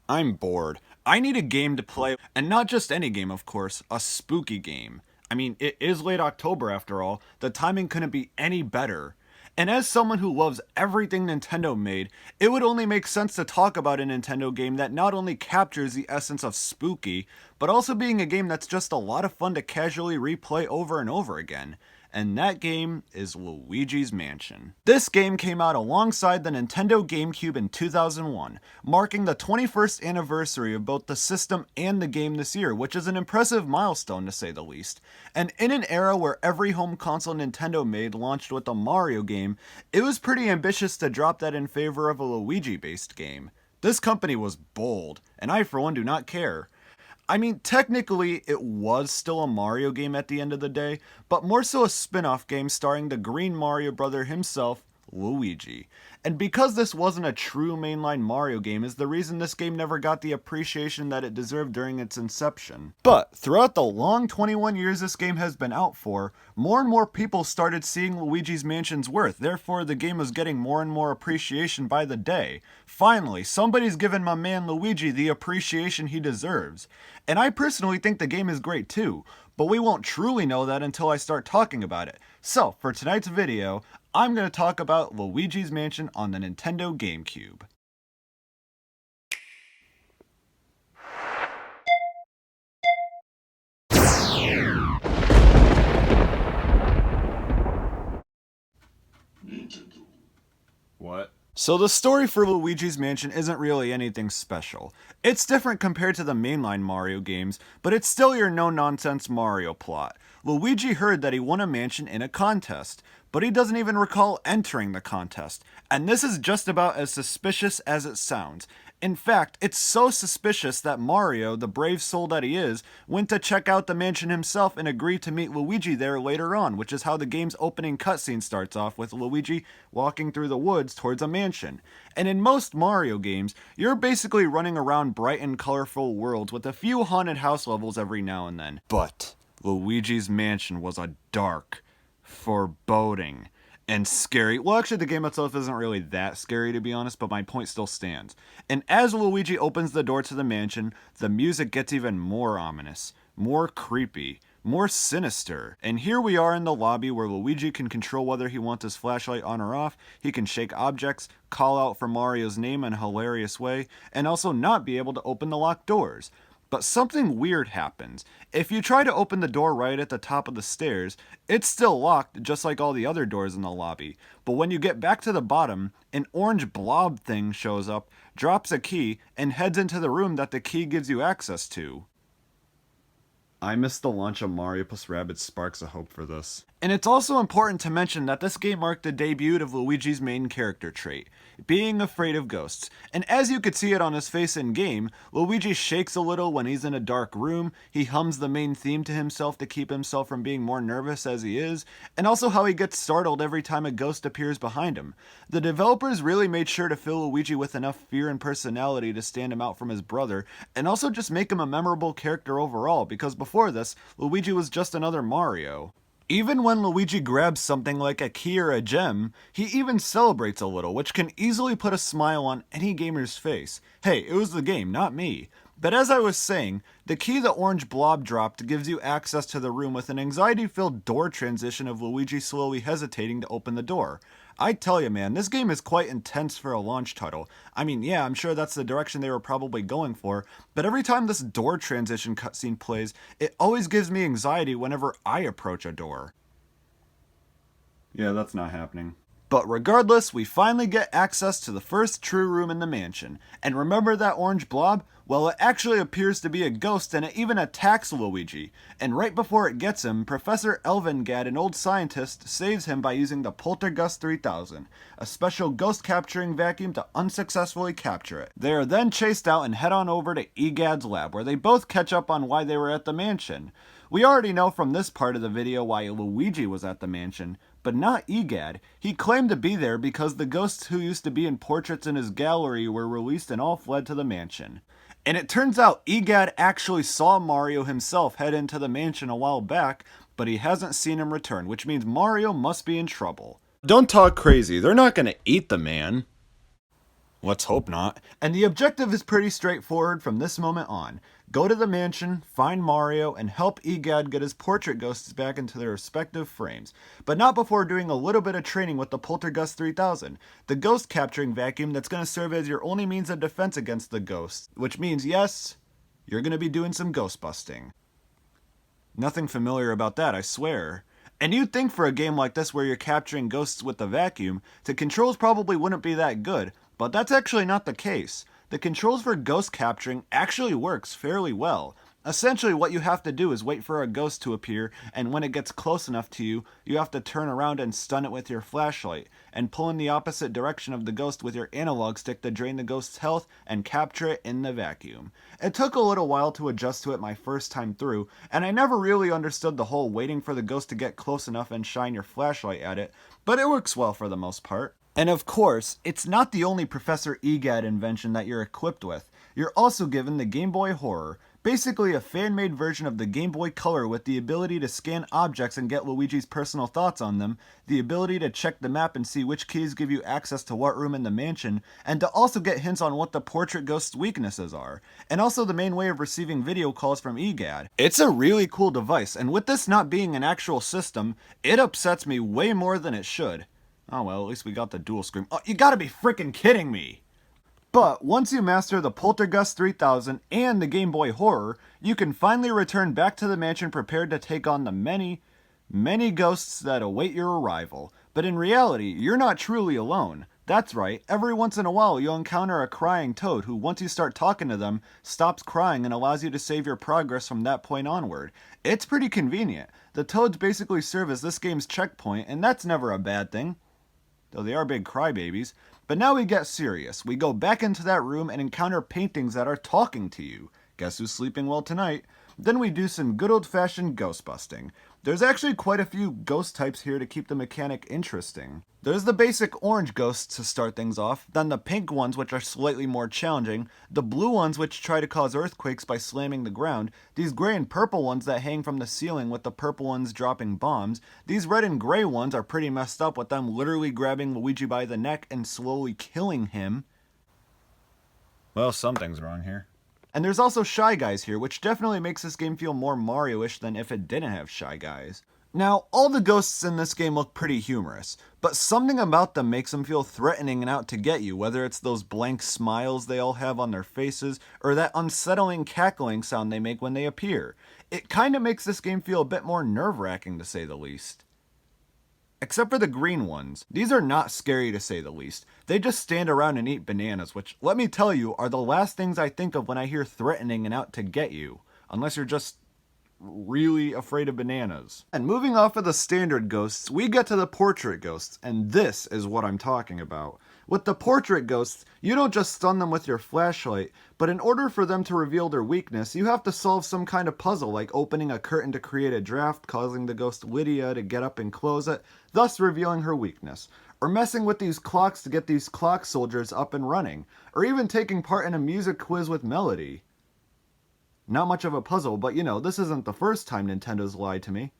I'm bored. I need a game to play, and not just any game, of course, a spooky game. I mean, it is late October after all, the timing couldn't be any better. And as someone who loves everything Nintendo made, it would only make sense to talk about a Nintendo game that not only captures the essence of spooky, but also being a game that's just a lot of fun to casually replay over and over again. And that game is Luigi's Mansion. This game came out alongside the Nintendo GameCube in 2001, marking the 21st anniversary of both the system and the game this year, which is an impressive milestone to say the least. And in an era where every home console Nintendo made launched with a Mario game, it was pretty ambitious to drop that in favor of a Luigi-based game. This company was bold, and I for one do not care. I mean, technically, it was still a Mario game at the end of the day, but more so a spin off game starring the Green Mario brother himself, Luigi. And because this wasn't a true mainline Mario game is the reason this game never got the appreciation that it deserved during its inception. But throughout the long 21 years this game has been out for, more and more people started seeing Luigi's Mansion's worth, therefore the game was getting more and more appreciation by the day. Finally, somebody's given my man Luigi the appreciation he deserves. And I personally think the game is great too, but we won't truly know that until I start talking about it. So, for tonight's video, I'm going to talk about Luigi's Mansion on the Nintendo GameCube. What? So the story for Luigi's Mansion isn't really anything special. It's different compared to the mainline Mario games, but it's still your no-nonsense Mario plot. Luigi heard that he won a mansion in a contest, but he doesn't even recall entering the contest. And this is just about as suspicious as it sounds. In fact, it's so suspicious that Mario, the brave soul that he is, went to check out the mansion himself and agreed to meet Luigi there later on, which is how the game's opening cutscene starts off with Luigi walking through the woods towards a mansion. And in most Mario games, you're basically running around bright and colorful worlds with a few haunted house levels every now and then. But Luigi's Mansion was a dark, foreboding, and scary. Well, actually, the game itself isn't really that scary, to be honest, but my point still stands. And as Luigi opens the door to the mansion, the music gets even more ominous, more creepy, more sinister. And here we are in the lobby where Luigi can control whether he wants his flashlight on or off, he can shake objects, call out for Mario's name in a hilarious way, and also not be able to open the locked doors. But something weird happens. If you try to open the door right at the top of the stairs, it's still locked just like all the other doors in the lobby. But when you get back to the bottom, an orange blob thing shows up, drops a key, and heads into the room that the key gives you access to. I missed the launch of Mario + Rabbids Sparks of Hope for this. And it's also important to mention that this game marked the debut of Luigi's main character trait, being afraid of ghosts. And as you could see it on his face in game, Luigi shakes a little when he's in a dark room, he hums the main theme to himself to keep himself from being more nervous as he is, and also how he gets startled every time a ghost appears behind him. The developers really made sure to fill Luigi with enough fear and personality to stand him out from his brother, and also just make him a memorable character overall, because before this, Luigi was just another Mario. Even when Luigi grabs something like a key or a gem, he even celebrates a little, which can easily put a smile on any gamer's face. Hey, it was the game, not me. But as I was saying, the key the orange blob dropped gives you access to the room with an anxiety-filled door transition of Luigi slowly hesitating to open the door. I tell you man, this game is quite intense for a launch title. I mean, yeah, I'm sure that's the direction they were probably going for, but every time this door transition cutscene plays, it always gives me anxiety whenever I approach a door. Yeah, that's not happening. But regardless, we finally get access to the first true room in the mansion. And remember that orange blob? Well, it actually appears to be a ghost and it even attacks Luigi. And right before it gets him, Professor Elvingad, an old scientist, saves him by using the Poltergust 3000, a special ghost capturing vacuum to unsuccessfully capture it. They are then chased out and head on over to Egad's lab, where they both catch up on why they were at the mansion. We already know from this part of the video why Luigi was at the mansion, but not Egad. He claimed to be there because the ghosts who used to be in portraits in his gallery were released and all fled to the mansion. And it turns out Egad actually saw Mario himself head into the mansion a while back, but he hasn't seen him return, which means Mario must be in trouble. Don't talk crazy, they're not gonna eat the man. Let's hope not. And the objective is pretty straightforward from this moment on. Go to the mansion, find Mario, and help Egad get his portrait ghosts back into their respective frames. But not before doing a little bit of training with the Poltergust 3000, the ghost capturing vacuum that's going to serve as your only means of defense against the ghosts. Which means, yes, you're going to be doing some ghost busting. Nothing familiar about that, I swear. And you'd think for a game like this where you're capturing ghosts with the vacuum, the controls probably wouldn't be that good, but that's actually not the case. The controls for ghost capturing actually works fairly well. Essentially what you have to do is wait for a ghost to appear, and when it gets close enough to you, you have to turn around and stun it with your flashlight, and pull in the opposite direction of the ghost with your analog stick to drain the ghost's health and capture it in the vacuum. It took a little while to adjust to it my first time through, and I never really understood the whole waiting for the ghost to get close enough and shine your flashlight at it, but it works well for the most part. And of course, it's not the only Professor Egad invention that you're equipped with. You're also given the Game Boy Horror, basically a fan-made version of the Game Boy Color with the ability to scan objects and get Luigi's personal thoughts on them, the ability to check the map and see which keys give you access to what room in the mansion, and to also get hints on what the portrait ghost's weaknesses are, and also the main way of receiving video calls from Egad. It's a really cool device, and with this not being an actual system, it upsets me way more than it should. Oh well, at least we got the dual screen. Oh, you gotta be freaking kidding me! But once you master the Poltergust 3000 and the Game Boy Horror, you can finally return back to the mansion prepared to take on the many, many ghosts that await your arrival. But in reality, you're not truly alone. That's right, every once in a while you'll encounter a crying toad who, once you start talking to them, stops crying and allows you to save your progress from that point onward. It's pretty convenient. The toads basically serve as this game's checkpoint, and that's never a bad thing, though they are big crybabies. But now we get serious. We go back into that room and encounter paintings that are talking to you. Guess who's sleeping well tonight? Then we do some good old-fashioned ghost busting. There's actually quite a few ghost types here to keep the mechanic interesting. There's the basic orange ghosts to start things off, then the pink ones which are slightly more challenging, the blue ones which try to cause earthquakes by slamming the ground, these gray and purple ones that hang from the ceiling with the purple ones dropping bombs, these red and gray ones are pretty messed up with them literally grabbing Luigi by the neck and slowly killing him. Well, something's wrong here. And there's also Shy Guys here, which definitely makes this game feel more Mario-ish than if it didn't have Shy Guys. Now, all the ghosts in this game look pretty humorous, but something about them makes them feel threatening and out to get you, whether it's those blank smiles they all have on their faces, or that unsettling cackling sound they make when they appear. It kinda makes this game feel a bit more nerve-wracking to say the least. Except for the green ones. These are not scary to say the least. They just stand around and eat bananas, which, let me tell you, are the last things I think of when I hear threatening and out to get you. Unless you're just really afraid of bananas. And moving off of the standard ghosts, we get to the portrait ghosts, and this is what I'm talking about. With the portrait ghosts, you don't just stun them with your flashlight, but in order for them to reveal their weakness, you have to solve some kind of puzzle, like opening a curtain to create a draft, causing the ghost Lydia to get up and close it, thus revealing her weakness. Or messing with these clocks to get these clock soldiers up and running. Or even taking part in a music quiz with Melody. Not much of a puzzle, but you know, this isn't the first time Nintendo's lied to me.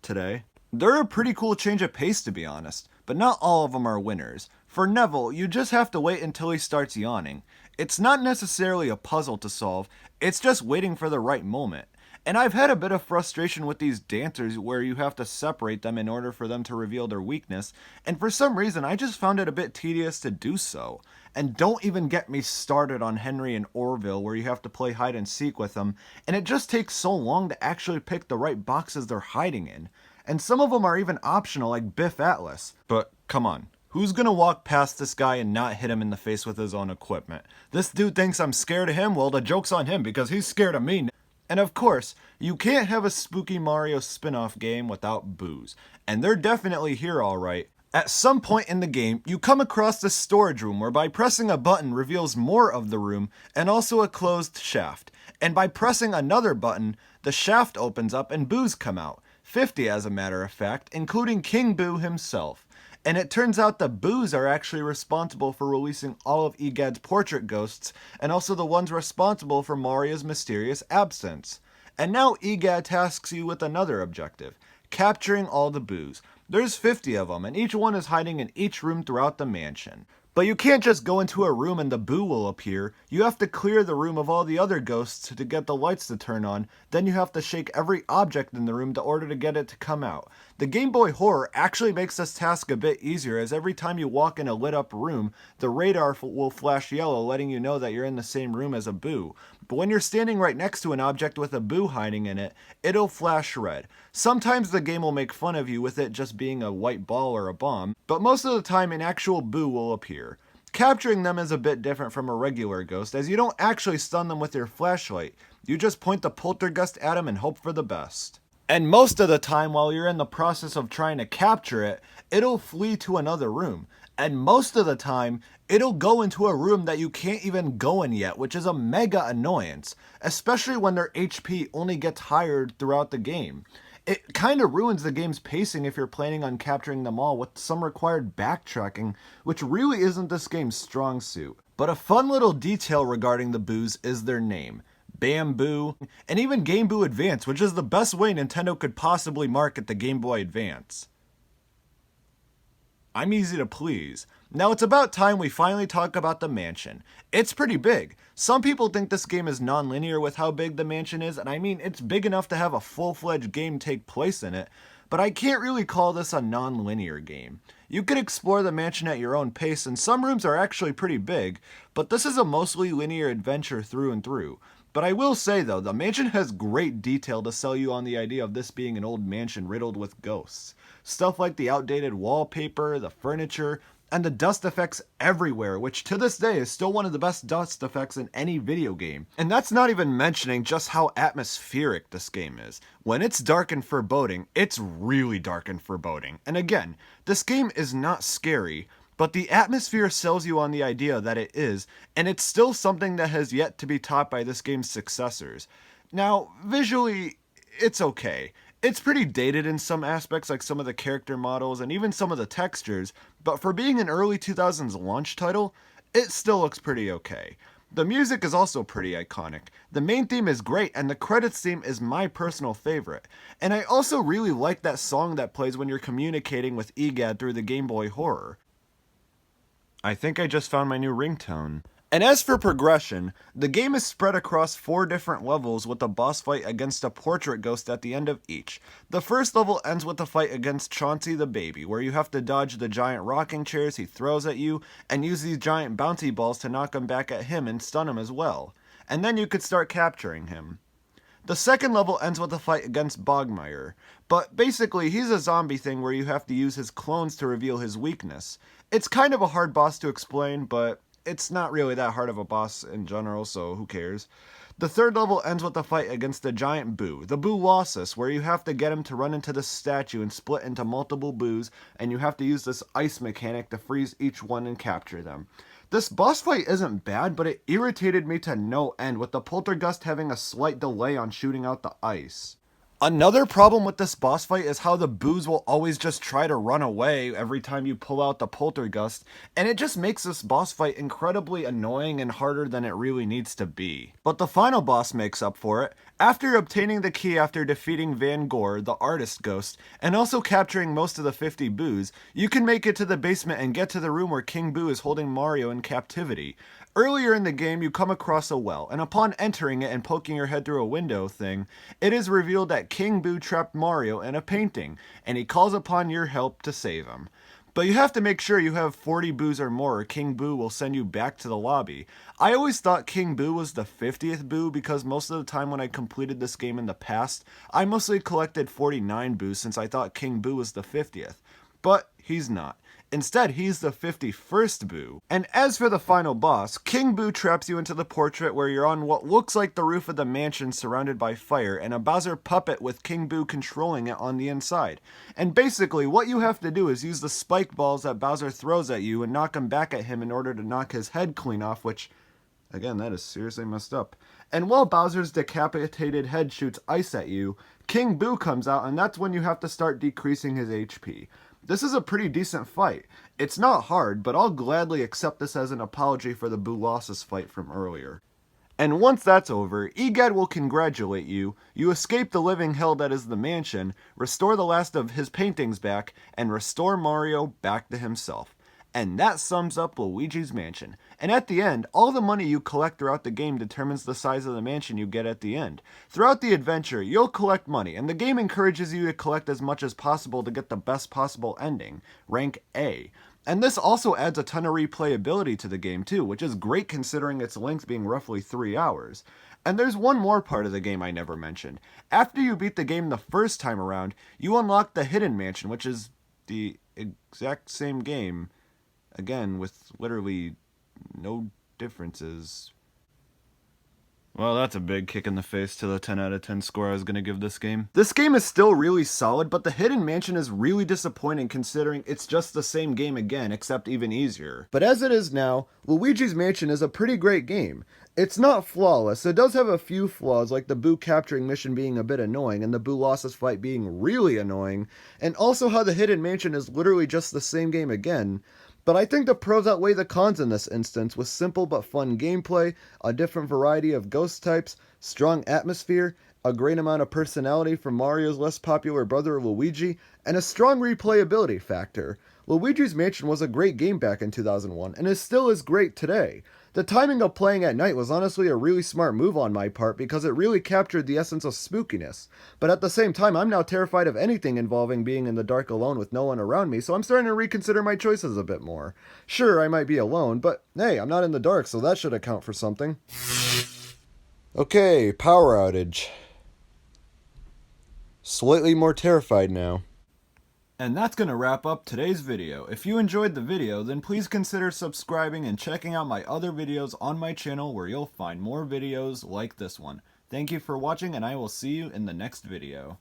Today. They're a pretty cool change of pace, to be honest, but not all of them are winners. For Neville, you just have to wait until he starts yawning. It's not necessarily a puzzle to solve, it's just waiting for the right moment. And I've had a bit of frustration with these dancers where you have to separate them in order for them to reveal their weakness, and for some reason I just found it a bit tedious to do so. And don't even get me started on Henry and Orville where you have to play hide and seek with them, and it just takes so long to actually pick the right boxes they're hiding in. And some of them are even optional, like Biff Atlas. But come on, who's gonna walk past this guy and not hit him in the face with his own equipment? This dude thinks I'm scared of him? Well, the joke's on him because he's scared of me. And of course, you can't have a spooky Mario spin-off game without boos. And they're definitely here alright. At some point in the game, you come across this storage room where by pressing a button reveals more of the room and also a closed shaft. And by pressing another button, the shaft opens up and boos come out. 50 as a matter of fact, including King Boo himself. And it turns out the boos are actually responsible for releasing all of Egad's portrait ghosts, and also the ones responsible for Mario's mysterious absence. And now Egad tasks you with another objective, capturing all the boos. There's 50 of them, and each one is hiding in each room throughout the mansion. But you can't just go into a room and the Boo will appear. You have to clear the room of all the other ghosts to get the lights to turn on. Then you have to shake every object in the room in order to get it to come out. The Game Boy Horror actually makes this task a bit easier, as every time you walk in a lit up room, the radar will flash yellow, letting you know that you're in the same room as a Boo. But when you're standing right next to an object with a Boo hiding in it, it'll flash red. Sometimes the game will make fun of you with it just being a white ball or a bomb, but most of the time an actual Boo will appear. Capturing them is a bit different from a regular ghost, as you don't actually stun them with your flashlight. You just point the poltergust at them and hope for the best. And most of the time while you're in the process of trying to capture it, it'll flee to another room. And most of the time, it'll go into a room that you can't even go in yet, which is a mega annoyance, especially when their HP only gets higher throughout the game. It kind of ruins the game's pacing if you're planning on capturing them all with some required backtracking, which really isn't this game's strong suit. But a fun little detail regarding the Boos is their name. Bamboo, and even Game Boy Advance, which is the best way Nintendo could possibly market the Game Boy Advance. I'm easy to please. Now it's about time we finally talk about the mansion. It's pretty big. Some people think this game is non-linear with how big the mansion is, and I mean it's big enough to have a full-fledged game take place in it, but I can't really call this a non-linear game. You could explore the mansion at your own pace, and some rooms are actually pretty big, but this is a mostly linear adventure through and through. But I will say though, the mansion has great detail to sell you on the idea of this being an old mansion riddled with ghosts. Stuff like the outdated wallpaper, the furniture, and the dust effects everywhere, which to this day is still one of the best dust effects in any video game. And that's not even mentioning just how atmospheric this game is. When it's dark and foreboding, it's really dark and foreboding. And again, this game is not scary, but the atmosphere sells you on the idea that it is, and it's still something that has yet to be taught by this game's successors. Now, visually, it's okay. It's pretty dated in some aspects, like some of the character models and even some of the textures, but for being an early 2000s launch title, it still looks pretty okay. The music is also pretty iconic. The main theme is great, and the credits theme is my personal favorite. And I also really like that song that plays when you're communicating with EGAD through the Game Boy Horror. I think I just found my new ringtone. And as for progression, the game is spread across 4 different levels with a boss fight against a portrait ghost at the end of each. The first level ends with a fight against Chauncey the baby, where you have to dodge the giant rocking chairs he throws at you, and use these giant bouncy balls to knock them back at him and stun him as well. And then you could start capturing him. The second level ends with a fight against Bogmire, but basically he's a zombie thing where you have to use his clones to reveal his weakness. It's kind of a hard boss to explain, but it's not really that hard of a boss in general, so who cares. The third level ends with a fight against the giant Boo, the Boo-lossus, where you have to get him to run into the statue and split into multiple Boos, and you have to use this ice mechanic to freeze each one and capture them. This boss fight isn't bad, but it irritated me to no end, with the poltergust having a slight delay on shooting out the ice. Another problem with this boss fight is how the Boos will always just try to run away every time you pull out the poltergust, and it just makes this boss fight incredibly annoying and harder than it really needs to be. But the final boss makes up for it. After obtaining the key after defeating Van Gore, the artist ghost, and also capturing most of the 50 Boos, you can make it to the basement and get to the room where King Boo is holding Mario in captivity. Earlier in the game, you come across a well, and upon entering it and poking your head through a window thing, it is revealed that King Boo trapped Mario in a painting, and he calls upon your help to save him. But you have to make sure you have 40 Boos or more, or King Boo will send you back to the lobby. I always thought King Boo was the 50th Boo because most of the time when I completed this game in the past, I mostly collected 49 Boos since I thought King Boo was the 50th. But he's not. Instead, he's the 51st Boo. And as for the final boss, King Boo traps you into the portrait where you're on what looks like the roof of the mansion surrounded by fire, and a Bowser puppet with King Boo controlling it on the inside. And basically, what you have to do is use the spike balls that Bowser throws at you and knock them back at him in order to knock his head clean off, which, again, that is seriously messed up. And while Bowser's decapitated head shoots ice at you, King Boo comes out, and that's when you have to start decreasing his HP. This is a pretty decent fight. It's not hard, but I'll gladly accept this as an apology for the Boo-lossus fight from earlier. And once that's over, EGAD will congratulate you, you escape the living hell that is the mansion, restore the last of his paintings back, and restore Mario back to himself. And that sums up Luigi's Mansion. And at the end, all the money you collect throughout the game determines the size of the mansion you get at the end. Throughout the adventure, you'll collect money, and the game encourages you to collect as much as possible to get the best possible ending, rank A. And this also adds a ton of replayability to the game too, which is great considering its length being roughly 3 hours. And there's one more part of the game I never mentioned. After you beat the game the first time around, you unlock the Hidden Mansion, which is the exact same game, again, with literally no differences. Well, that's a big kick in the face to the 10 out of 10 score I was going to give this game. This game is still really solid, but the Hidden Mansion is really disappointing considering it's just the same game again, except even easier. But as it is now, Luigi's Mansion is a pretty great game. It's not flawless, it does have a few flaws, like the Boo capturing mission being a bit annoying, and the Boo losses fight being really annoying, and also how the Hidden Mansion is literally just the same game again. But I think the pros outweigh the cons in this instance, with simple but fun gameplay, a different variety of ghost types, strong atmosphere, a great amount of personality from Mario's less popular brother Luigi, and a strong replayability factor. Luigi's Mansion was a great game back in 2001, and it still is great today. The timing of playing at night was honestly a really smart move on my part because it really captured the essence of spookiness. But at the same time, I'm now terrified of anything involving being in the dark alone with no one around me, so I'm starting to reconsider my choices a bit more. Sure, I might be alone, but hey, I'm not in the dark, so that should account for something. Okay, power outage. Slightly more terrified now. And that's going to wrap up today's video. If you enjoyed the video, then please consider subscribing and checking out my other videos on my channel where you'll find more videos like this one. Thank you for watching, and I will see you in the next video.